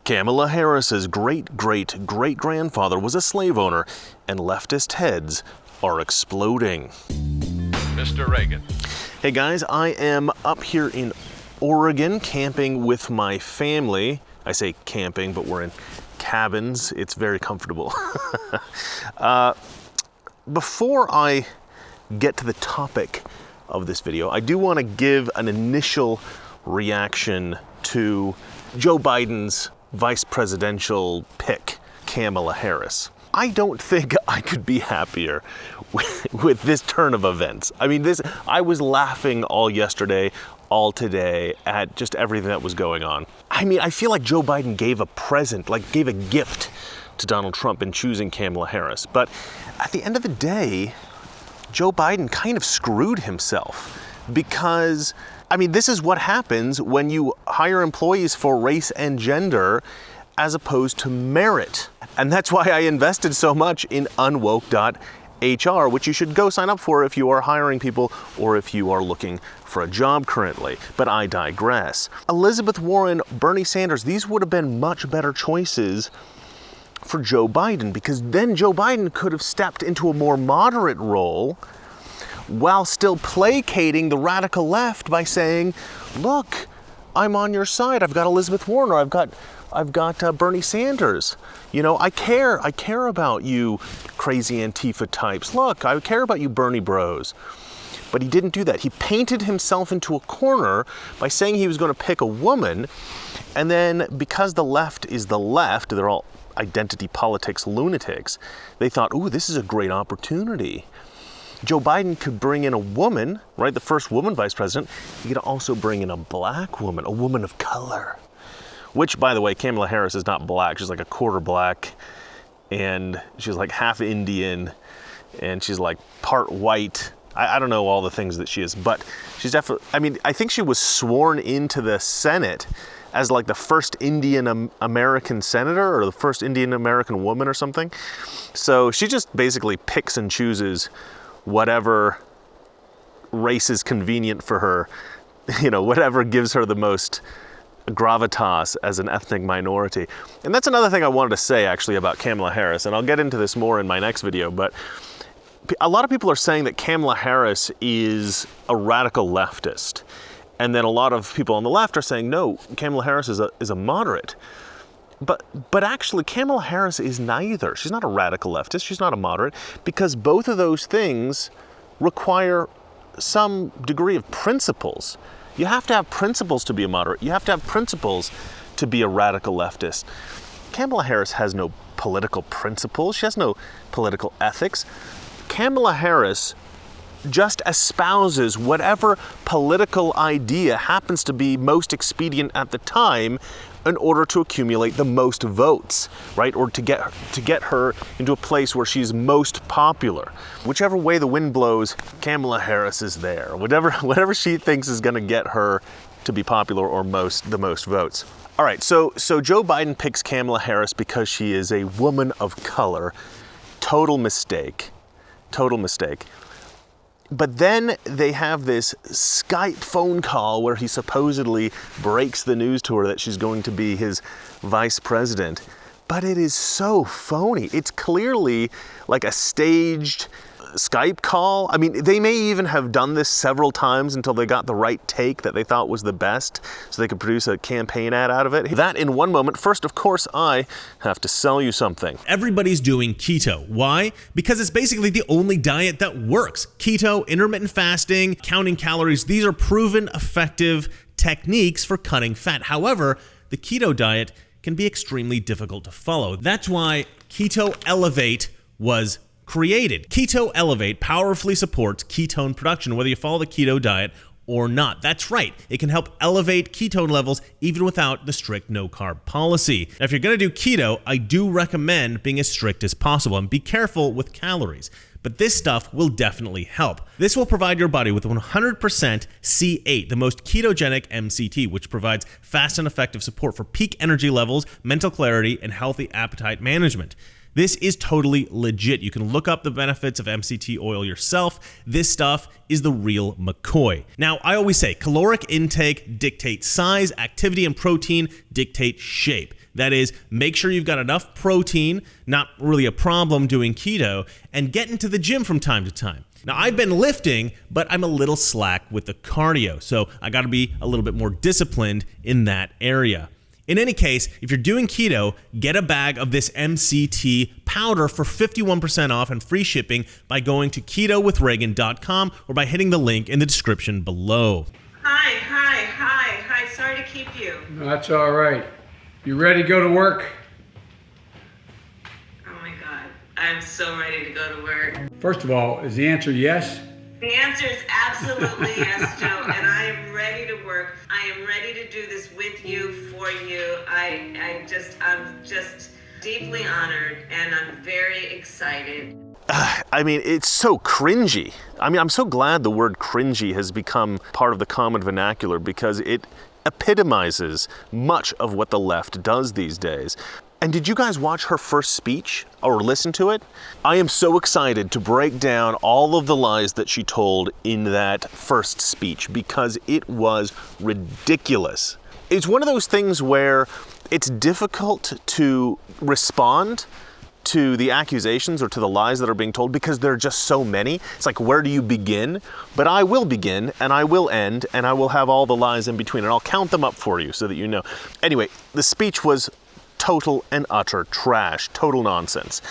Kamala Harris's great-great-great-grandfather was a slave owner, and leftist heads are exploding. Mr. Reagan. Hey guys, I am up here in Oregon camping with my family. I say camping, but we're in cabins. It's very comfortable. Before I get to the topic of this video, I do want to give an initial reaction to Joe Biden's vice presidential pick, Kamala Harris. I don't think I could be happier with this turn of events. I mean, I was laughing all yesterday, all today at just everything that was going on. I mean, I feel like Joe Biden gave a gift to Donald Trump in choosing Kamala Harris. But at the end of the day, Joe Biden kind of screwed himself because, I mean, this is what happens when you hire employees for race and gender as opposed to merit. And that's why I invested so much in unwoke.hr, which you should go sign up for if you are hiring people or if you are looking for a job currently. But I digress. Elizabeth Warren, Bernie Sanders, these would have been much better choices for Joe Biden, because then Joe Biden could have stepped into a more moderate role while still placating the radical left by saying, look, I'm on your side. I've got Elizabeth Warren, or I've got Bernie Sanders. You know, I care about you crazy Antifa types. Look, I care about you Bernie bros. But he didn't do that. He painted himself into a corner by saying he was going to pick a woman. And then because the left is the left, they're all identity politics lunatics, they thought, ooh, this is a great opportunity. Joe Biden could bring in a woman, right? The first woman vice president. He could also bring in a black woman, a woman of color. Which, by the way, Kamala Harris is not black. She's like a quarter black, and she's like half Indian, and she's like part white. I don't know all the things that she is, but she's definitely, I mean, I think she was sworn into the Senate as like the first Indian American senator or the first Indian American woman or something. So she just basically picks and chooses whatever race is convenient for her, you know, whatever gives her the most gravitas as an ethnic minority. And that's another thing I wanted to say actually about Kamala Harris, and I'll get into this more in my next video, but a lot of people are saying that Kamala Harris is a radical leftist. And then a lot of people on the left are saying, no, Kamala Harris is a moderate. But actually, Kamala Harris is neither. She's not a radical leftist. She's not a moderate, because both of those things require some degree of principles. You have to have principles to be a moderate. You have to have principles to be a radical leftist. Kamala Harris has no political principles. She has no political ethics. Kamala Harris just espouses whatever political idea happens to be most expedient at the time in order to accumulate the most votes, right? Or to get her into a place where she's most popular. Whichever way the wind blows, Kamala Harris is there. Whatever she thinks is going to get her to be popular or the most votes. All right, so Joe Biden picks Kamala Harris because she is a woman of color. Total mistake. Total mistake. But then they have this Skype phone call where he supposedly breaks the news to her that she's going to be his vice president. But it is so phony. It's clearly like a staged Skype call. I mean, they may even have done this several times until they got the right take that they thought was the best, so they could produce a campaign ad out of it. That in one moment. First, of course, I have to sell you something. Everybody's doing keto. Why? Because it's basically the only diet that works. Keto, intermittent fasting, counting calories, these are proven effective techniques for cutting fat. However, the keto diet can be extremely difficult to follow. That's why Keto Elevate was created. Keto Elevate powerfully supports ketone production, whether you follow the keto diet or not. That's right. It can help elevate ketone levels even without the strict no-carb policy. Now, if you're going to do keto, I do recommend being as strict as possible and be careful with calories. But this stuff will definitely help. This will provide your body with 100% C8, the most ketogenic MCT, which provides fast and effective support for peak energy levels, mental clarity, and healthy appetite management. This is totally legit. You can look up the benefits of MCT oil yourself. This stuff is the real McCoy. Now, I always say caloric intake dictates size, activity and protein dictate shape. That is, make sure you've got enough protein, not really a problem doing keto, and get into the gym from time to time. Now, I've been lifting, but I'm a little slack with the cardio, so I gotta be a little bit more disciplined in that area. In any case, if you're doing keto, get a bag of this MCT powder for 51% off and free shipping by going to ketowithreagan.com or by hitting the link in the description below. Hi. Sorry to keep you. No, that's all right. You ready to go to work? Oh my God. I'm so ready to go to work. First of all, is the answer yes? The answer is absolutely yes, Joe. And I am ready to work. I am ready to do this with you, for you. I'm just deeply honored, and I'm very excited. I mean, it's so cringy. I mean, I'm so glad the word cringy has become part of the common vernacular because it epitomizes much of what the left does these days. And did you guys watch her first speech or listen to it? I am so excited to break down all of the lies that she told in that first speech because it was ridiculous. It's one of those things where it's difficult to respond to the accusations or to the lies that are being told because there are just so many. It's like, where do you begin? But I will begin and I will end and I will have all the lies in between and I'll count them up for you so that you know. Anyway, the speech was total and utter trash, total nonsense.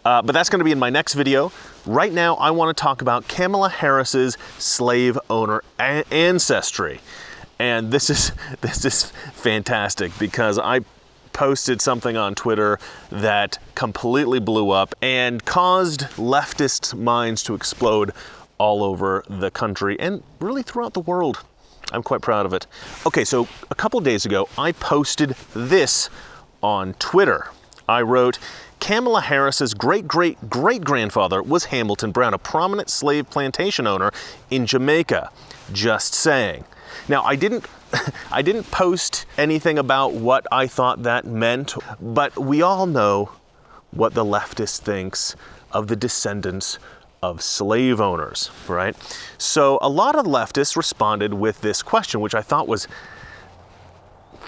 But that's going to be in my next video. Right now, I want to talk about Kamala Harris's slave owner ancestry. And this is fantastic because I posted something on Twitter that completely blew up and caused leftist minds to explode all over the country and really throughout the world. I'm quite proud of it. Okay, so a couple days ago, I posted this on Twitter. I wrote, Kamala Harris's great-great-great-grandfather was Hamilton Brown, a prominent slave plantation owner in Jamaica. Just saying. Now, I didn't post anything about what I thought that meant, but we all know what the leftist thinks of the descendants of slave owners, right? So a lot of leftists responded with this question, which I thought was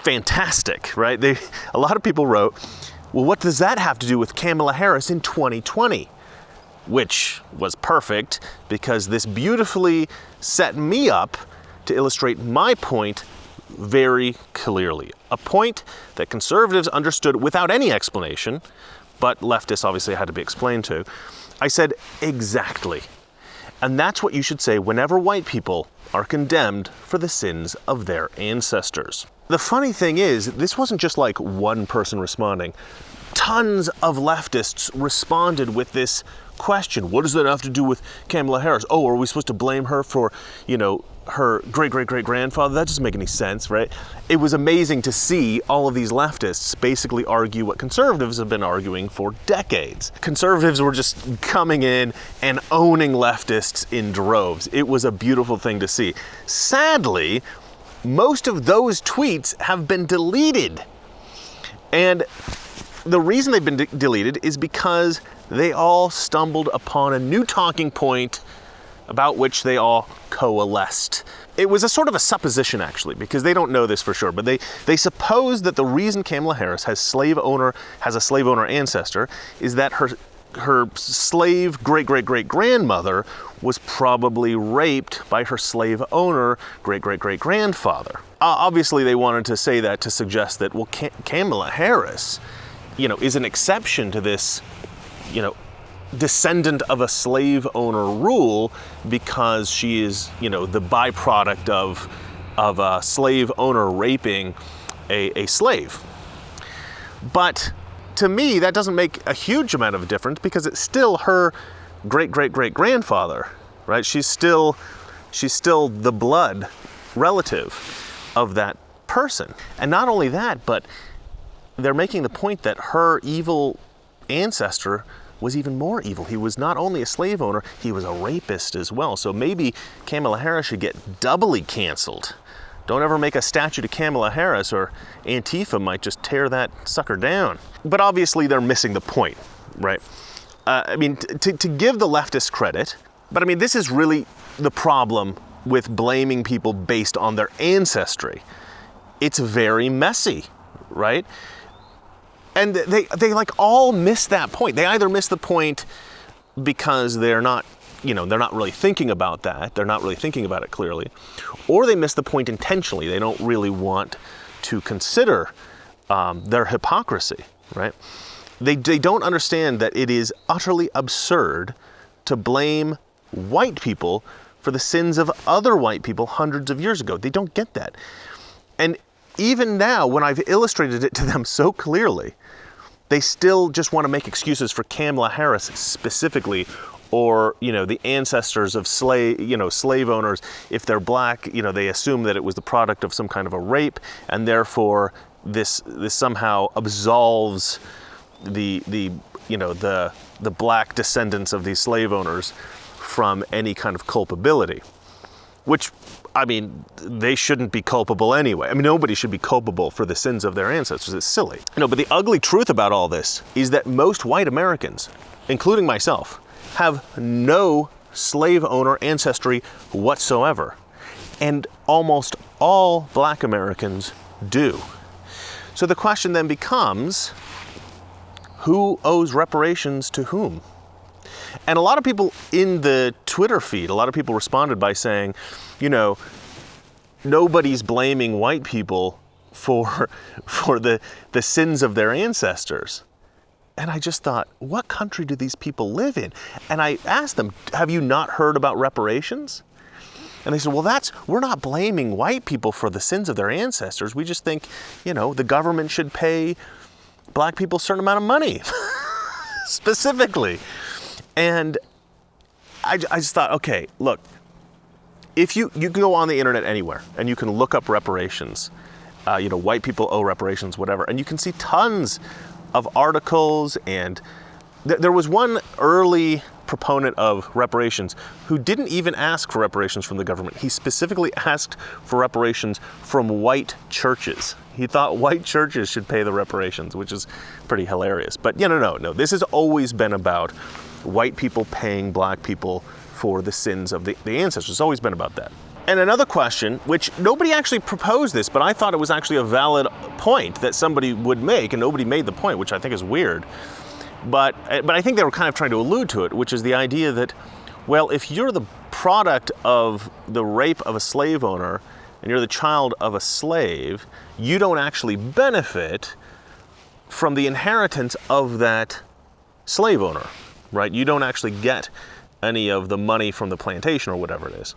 fantastic, right? A lot of people wrote, well, what does that have to do with Kamala Harris in 2020? Which was perfect because this beautifully set me up to illustrate my point very clearly. A point that conservatives understood without any explanation, but leftists obviously had to be explained to. I said, exactly. And that's what you should say whenever white people are condemned for the sins of their ancestors. The funny thing is, this wasn't just like one person responding. Tons of leftists responded with this question. What does that have to do with Kamala Harris? Oh, are we supposed to blame her for, her great-great-great-grandfather? That doesn't make any sense, right? It was amazing to see all of these leftists basically argue what conservatives have been arguing for decades. Conservatives were just coming in and owning leftists in droves. It was a beautiful thing to see. Sadly, most of those tweets have been deleted. And the reason they've been deleted is because they all stumbled upon a new talking point about which they all coalesced. It was a sort of a supposition, actually, because they don't know this for sure, but they suppose that the reason Kamala Harris has a slave owner ancestor is that her slave great-great-great-grandmother was probably raped by her slave owner great-great-great-grandfather. Obviously, they wanted to say that to suggest that, well, Kamala Harris, is an exception to this, descendant of a slave owner rule because she is, the byproduct of a slave owner raping a slave. But to me, that doesn't make a huge amount of a difference because it's still her great-great-great-grandfather, right? She's still the blood relative of that person. And not only that, but they're making the point that her evil ancestor was even more evil. He was not only a slave owner, he was a rapist as well. So maybe Kamala Harris should get doubly canceled. Don't ever make a statue to Kamala Harris or Antifa might just tear that sucker down. But obviously they're missing the point, right? To give the leftists credit, but this is really the problem with blaming people based on their ancestry. It's very messy, right? And they like all miss that point. They either miss the point because they're not really thinking about that. They're not really thinking about it clearly. Or they miss the point intentionally. They don't really want to consider their hypocrisy, right? They don't understand that it is utterly absurd to blame white people for the sins of other white people hundreds of years ago. They don't get that. And even now, when I've illustrated it to them so clearly, they still just want to make excuses for Kamala Harris specifically, or, the ancestors of slave owners. If they're black, they assume that it was the product of some kind of a rape, and therefore this somehow absolves the black descendants of these slave owners from any kind of culpability, which, they shouldn't be culpable anyway. Nobody should be culpable for the sins of their ancestors. It's silly. But the ugly truth about all this is that most white Americans, including myself, have no slave owner ancestry whatsoever. And almost all black Americans do. So the question then becomes, who owes reparations to whom? And a lot of people in the Twitter feed, a lot of people responded by saying, nobody's blaming white people for the sins of their ancestors. And I just thought, what country do these people live in? And I asked them, have you not heard about reparations? And they said, well, we're not blaming white people for the sins of their ancestors. We just think, the government should pay black people a certain amount of money, specifically. And I just thought, okay, look, if you can go on the internet anywhere and you can look up reparations, white people owe reparations, whatever, and you can see tons of articles. And there was one early proponent of reparations who didn't even ask for reparations from the government. He specifically asked for reparations from white churches. He thought white churches should pay the reparations, which is pretty hilarious. But no. This has always been about white people paying black people for the sins of the ancestors. It's always been about that. And another question, which nobody actually proposed this, but I thought it was actually a valid point that somebody would make, and nobody made the point, which I think is weird. But I think they were kind of trying to allude to it, which is the idea that, well, if you're the product of the rape of a slave owner and you're the child of a slave, you don't actually benefit from the inheritance of that slave owner, right? You don't actually get any of the money from the plantation or whatever it is.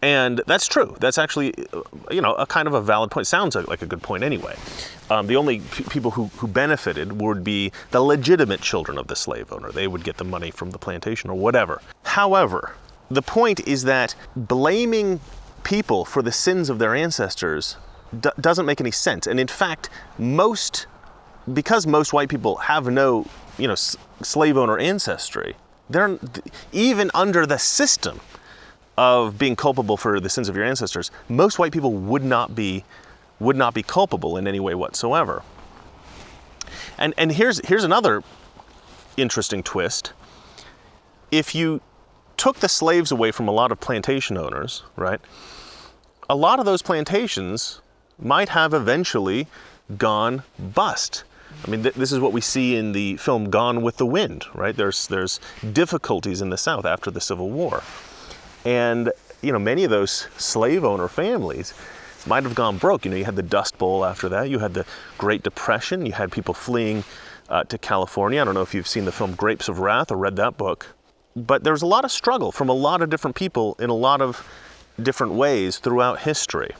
And that's true. That's actually, a kind of a valid point. Sounds like a good point anyway. The only people who benefited would be the legitimate children of the slave owner. They would get the money from the plantation or whatever. However, the point is that blaming people for the sins of their ancestors doesn't make any sense. And in fact, because most white people have no, slave owner ancestry, they're even under the system of being culpable for the sins of your ancestors, most white people would not be culpable in any way whatsoever. And here's another interesting twist. If you took the slaves away from a lot of plantation owners, right, a lot of those plantations might have eventually gone bust. This is what we see in the film Gone with the Wind, right? There's difficulties in the South after the Civil War. And, many of those slave owner families might have gone broke. You had the Dust Bowl after that. You had the Great Depression. You had people fleeing to California. I don't know if you've seen the film Grapes of Wrath or read that book. But there's a lot of struggle from a lot of different people in a lot of different ways throughout history.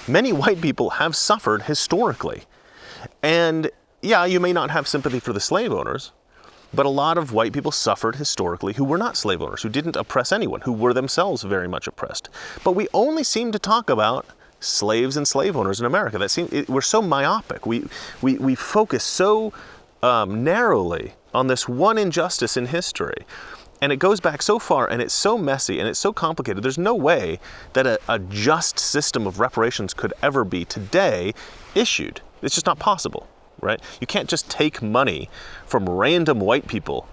Many white people have suffered historically. And yeah, you may not have sympathy for the slave owners, but a lot of white people suffered historically who were not slave owners, who didn't oppress anyone, who were themselves very much oppressed. But we only seem to talk about slaves and slave owners in America. We're so myopic. We focus so narrowly on this one injustice in history. And it goes back so far, and it's so messy, and it's so complicated. There's no way that a just system of reparations could ever be today issued. It's just not possible. Right? You can't just take money from random white people,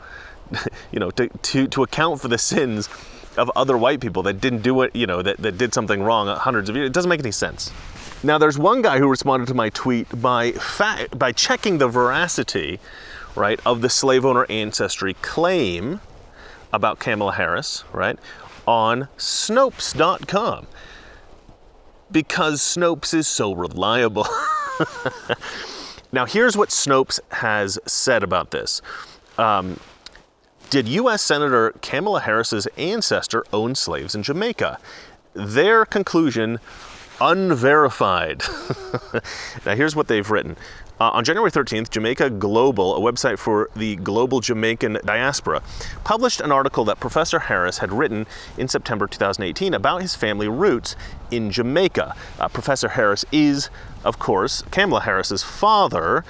to account for the sins of other white people that didn't do it, that did something wrong hundreds of years. It doesn't make any sense. Now, there's one guy who responded to my tweet by checking the veracity, right, of the slave owner ancestry claim about Kamala Harris, right, on Snopes.com, because Snopes is so reliable. Now, here's what Snopes has said about this. Did U.S. Senator Kamala Harris's ancestor own slaves in Jamaica? Their conclusion, unverified. Now, here's what they've written. On January 13th, Jamaica Global, a website for the global Jamaican diaspora, published an article that Professor Harris had written in September 2018 about his family roots in Jamaica. Professor Harris is, of course, Kamala Harris's father.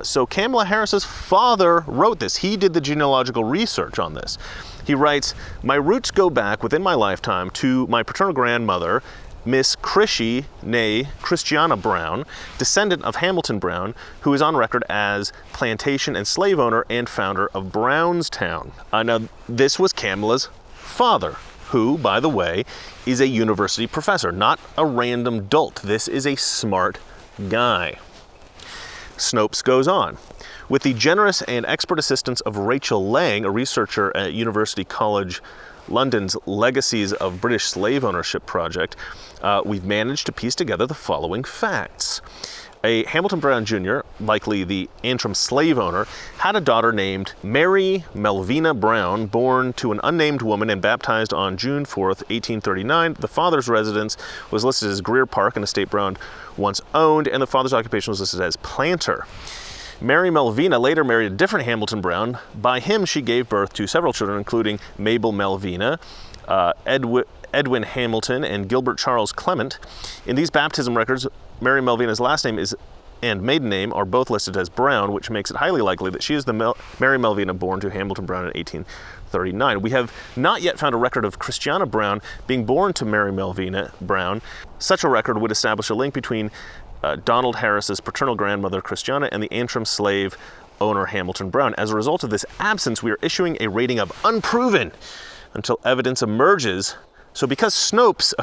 So Kamala Harris's father wrote this. He did the genealogical research on this. He writes, "My roots go back within my lifetime to my paternal grandmother, Miss Chrissy, née Christiana Brown, descendant of Hamilton Brown, who is on record as plantation and slave owner and founder of Brownstown." Now, this was Kamala's father, who, by the way, is a university professor, not a random dolt. This is a smart guy. Snopes goes on. With the generous and expert assistance of Rachel Lang, a researcher at University College London's Legacies of British Slave Ownership project, we've managed to piece together the following facts. A Hamilton Brown Jr., likely the Antrim slave owner, had a daughter named Mary Melvina Brown, born to an unnamed woman and baptized on June 4th, 1839. The father's residence was listed as Greer Park, an estate Brown once owned, and the father's occupation was listed as planter. Mary Melvina later married a different Hamilton Brown. By him, she gave birth to several children, including Mabel Melvina, Edwin Hamilton, and Gilbert Charles Clement. In these baptism records, Mary Melvina's last name and maiden name are both listed as Brown, which makes it highly likely that she is the Mary Melvina born to Hamilton Brown in 1839. We have not yet found a record of Christiana Brown being born to Mary Melvina Brown. Such a record would establish a link between Donald Harris's paternal grandmother Christiana and the Antrim slave owner Hamilton Brown. As a result of this absence, we are issuing a rating of unproven until evidence emerges. So because Snopes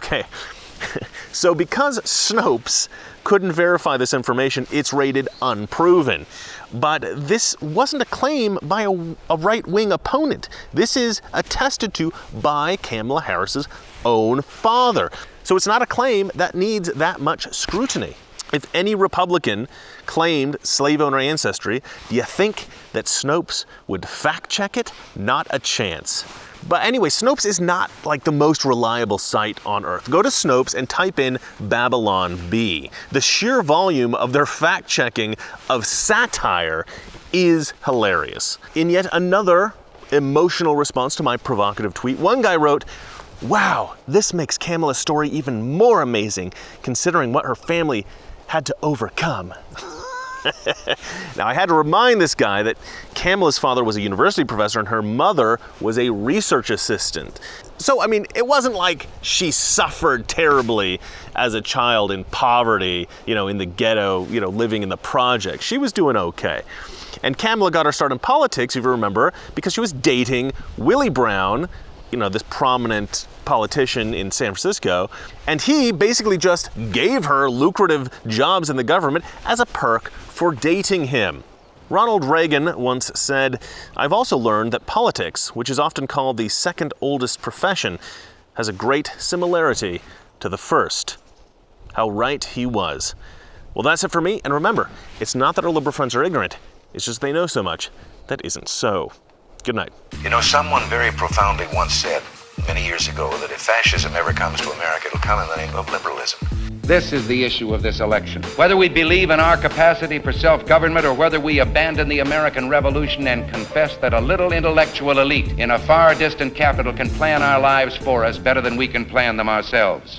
couldn't verify this information, it's rated unproven. But this wasn't a claim by a right-wing opponent. This is attested to by Kamala Harris's own father. So it's not a claim that needs that much scrutiny. If any Republican claimed slave owner ancestry, do you think that Snopes would fact check it? Not a chance. But anyway, Snopes is not like the most reliable site on earth. Go to Snopes and type in Babylon Bee. The sheer volume of their fact checking of satire is hilarious. In yet another emotional response to my provocative tweet, one guy wrote, "Wow, this makes Kamala's story even more amazing, considering what her family had to overcome." Now, I had to remind this guy that Kamala's father was a university professor and her mother was a research assistant. So, I mean, it wasn't like she suffered terribly as a child in poverty, in the ghetto, living in the project. She was doing okay. And Kamala got her start in politics, if you remember, because she was dating Willie Brown, this prominent politician in San Francisco, and he basically just gave her lucrative jobs in the government as a perk for dating him. Ronald Reagan once said, "I've also learned that politics, which is often called the second oldest profession, has a great similarity to the first." How right he was. Well, that's it for me, and remember, it's not that our liberal friends are ignorant, it's just they know so much that isn't so. Good night. Someone very profoundly once said, many years ago, that if fascism ever comes to America, it'll come in the name of liberalism. This is the issue of this election. Whether we believe in our capacity for self-government or whether we abandon the American Revolution and confess that a little intellectual elite in a far distant capital can plan our lives for us better than we can plan them ourselves.